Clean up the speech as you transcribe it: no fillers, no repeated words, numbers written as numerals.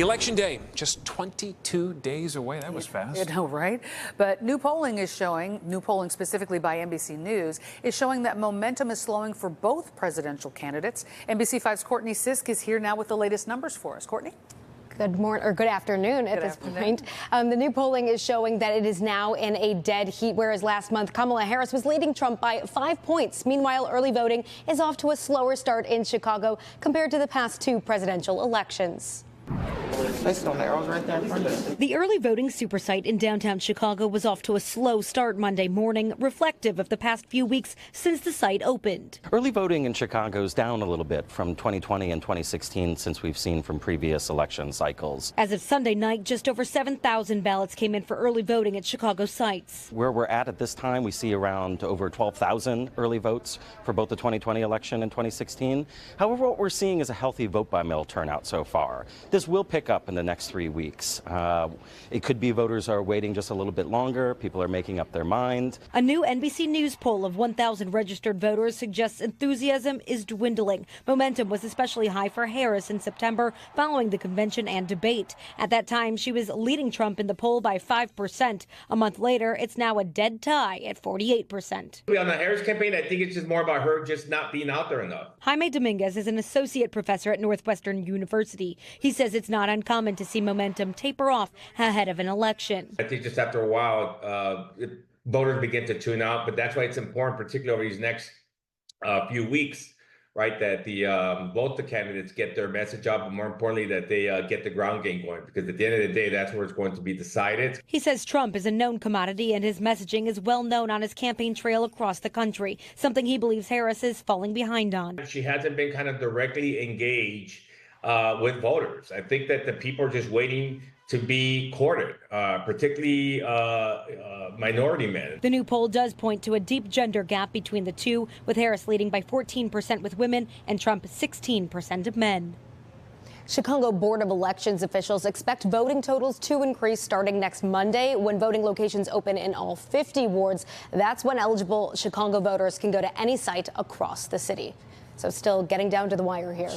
Election day, just 22 days away. That was fast. You know, right? But new polling specifically by NBC News, is showing that momentum is slowing for both presidential candidates. NBC5's Courtney Sisk is here now with the latest numbers for us. Courtney? Good morning or good afternoon at this point. The new polling is showing that it is now in a dead heat, whereas last month Kamala Harris was leading Trump by 5 points. Meanwhile, early voting is off to a slower start in Chicago compared to the past 2 presidential elections. The early voting super site in downtown Chicago was off to a slow start Monday morning, reflective of the past few weeks since the site opened. Early voting in Chicago is down a little bit from 2020 and 2016, since we've seen from previous election cycles. As of Sunday night, just over 7,000 ballots came in for early voting at Chicago sites. Where we're at this time, we see around over 12,000 early votes for both the 2020 election and 2016. However, what we're seeing is a healthy vote-by-mail turnout so far. This will pick up in the next 3 weeks. It could be voters are waiting just a little bit longer. People are making up their mind. A new NBC News poll of 1,000 registered voters suggests enthusiasm is dwindling. Momentum was especially high for Harris in September following the convention and debate. At that time, she was leading Trump in the poll by 5%. A month later, it's now a dead tie at 48%. On the Harris campaign, I think it's just more about her just not being out there enough. Jaime Dominguez is an associate professor at Northwestern University. He says it's not uncommon to see momentum taper off ahead of an election. I think just after a while, voters begin to tune out, but that's why it's important, particularly over these next few weeks, right, that both the candidates get their message out, but more importantly, that they get the ground game going, because at the end of the day, that's where it's going to be decided. He says Trump is a known commodity and his messaging is well known on his campaign trail across the country, something he believes Harris is falling behind on. She hasn't been kind of directly engaged with voters. I think that the people are just waiting to be courted, particularly minority men. The new poll does point to a deep gender gap between the two, with Harris leading by 14% with women and Trump 16% of men. Chicago Board of Elections officials expect voting totals to increase starting next Monday when voting locations open in all 50 wards. That's when eligible Chicago voters can go to any site across the city. So still getting down to the wire here.